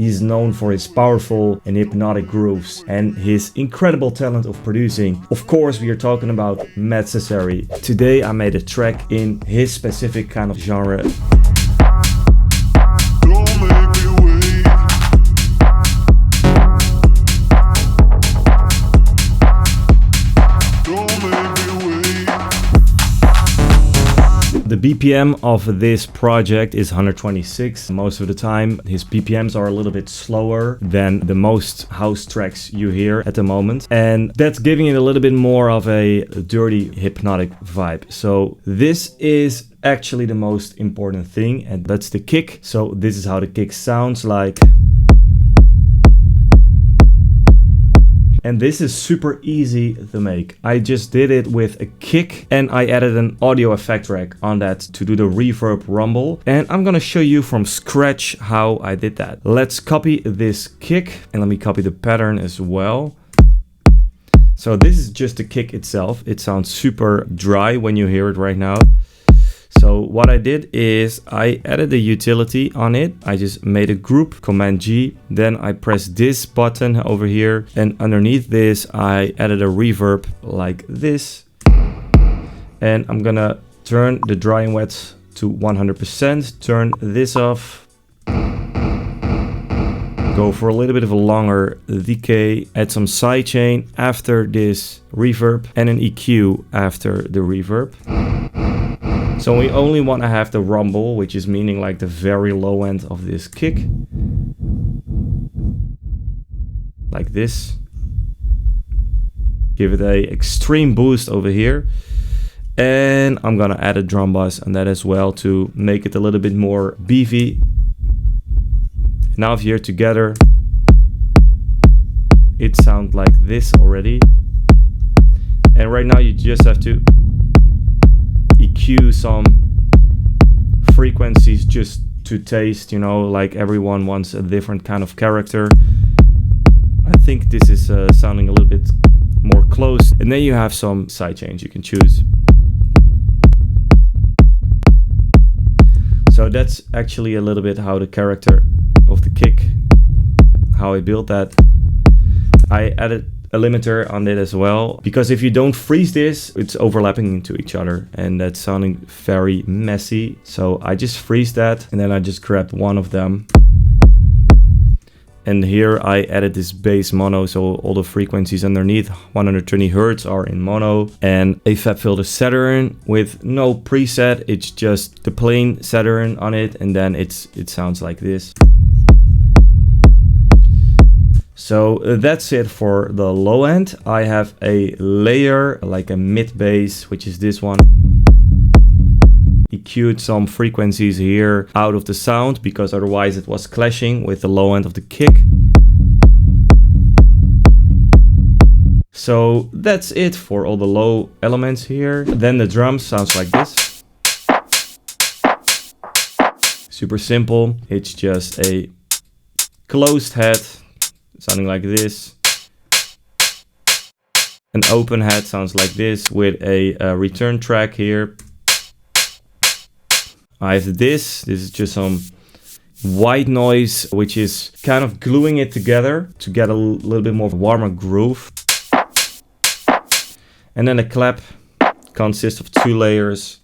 He's known for his powerful and hypnotic grooves and his incredible talent of producing. Of course, we are talking about Sassari. Today I made a track in his specific kind of genre. The BPM of this project is 126 most of the time. His BPMs are a little bit slower than the most house tracks you hear at the moment. And that's giving it a little bit more of a dirty, hypnotic vibe. So this is actually the most important thing, and that's the kick. So this is how the kick sounds like. And this is super easy to make. I just did it with a kick and I added an audio effect rack on that to do the reverb rumble. And I'm gonna show you from scratch how I did that. Let's copy this kick and let me copy the pattern as well. So this is just the kick itself. It sounds super dry when you hear it right now. So what I did is I added the utility on it. I just made a group, Command G. Then I pressed this button over here. And underneath this, I added a reverb like this. And I'm gonna turn the dry and wet to 100%. Turn this off. Go for a little bit of a longer decay. Add some sidechain after this reverb and an EQ after the reverb. So we only want to have the rumble, which is meaning like the very low end of this kick. Like this. Give it a extreme boost over here. And I'm gonna add a drum bass on that as well to make it a little bit more beefy. Now if you hear it together, it sounds like this already. And right now you just have to EQ some frequencies just to taste, you know, like everyone wants a different kind of character. I think this is sounding a little bit more close. And then you have some sidechains you can choose. So that's actually a little bit how the character of the kick, how I built that. I added a limiter on it as well, because if you don't freeze this, it's overlapping into each other and that's sounding very messy. So I just freeze that and then I just grabbed one of them. And here I added this bass mono, so all the frequencies underneath 120 Hertz are in mono, and a FabFilter Saturn with no preset. It's just the plain Saturn on it, and then it sounds like this. So that's it for the low end. I have a layer, like a mid bass, which is this one. EQ'd some frequencies here out of the sound because otherwise it was clashing with the low end of the kick. So that's it for all the low elements here. Then the drums sounds like this. Super simple. It's just a closed head sounding like this. An open head sounds like this with a return track here. I have this is just some white noise, which is kind of gluing it together to get a little bit more warmer groove. And then the clap consists of two layers.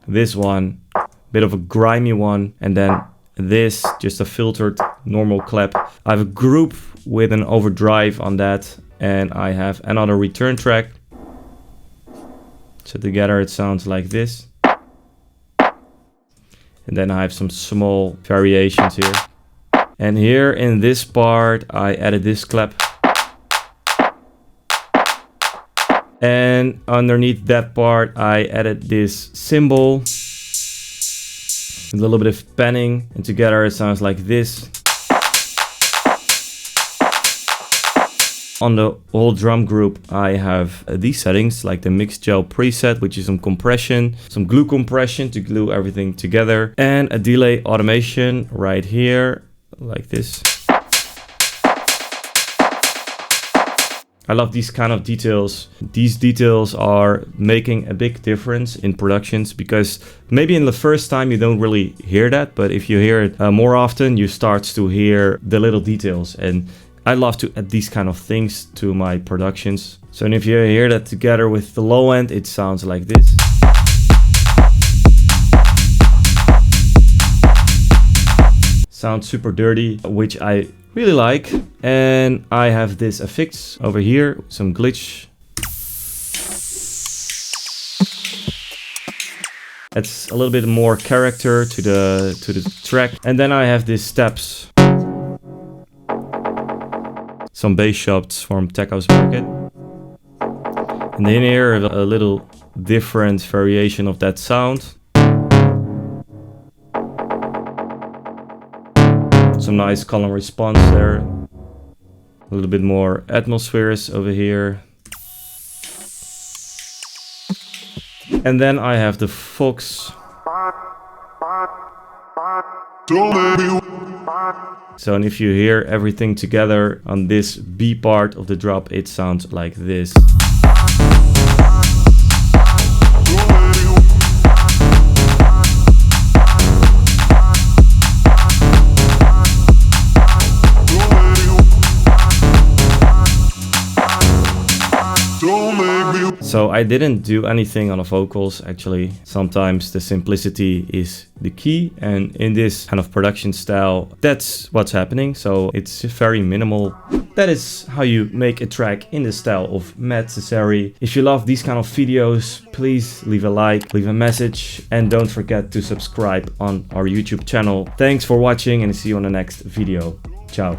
This one, a bit of a grimy one, and then this, just a filtered normal clap. I have a group with an overdrive on that, and I have another return track. So together it sounds like this. And then I have some small variations here. And here in this part, I added this clap. And underneath that part, I added this cymbal. A little bit of panning, and together it sounds like this. On the whole drum group, I have these settings, like the mix gel preset, which is some compression, some glue compression to glue everything together, and a delay automation right here, like this. I love these kind of details. These details are making a big difference in productions, because maybe in the first time you don't really hear that, but if you hear it more often, you start to hear the little details. And I love to add these kind of things to my productions. So if you hear that together with the low end, it sounds like this. Sounds super dirty, which I really like. And I have this effects over here, some glitch. Adds a little bit more character to the track. And then I have these steps. Some bass shots from Tech House Market. And then here a little different variation of that sound. Some nice call and response there. A little bit more atmospheres over here. And then I have the Fox. So and if you hear everything together on this B part of the drop, it sounds like this. So I didn't do anything on the vocals actually. Sometimes the simplicity is the key, and in this kind of production style, that's what's happening. So it's very minimal. That is how you make a track in the style of Matt Sassari. If you love these kind of videos, please leave a like, leave a message, and don't forget to subscribe on our YouTube channel. Thanks for watching, and see you on the next video. Ciao.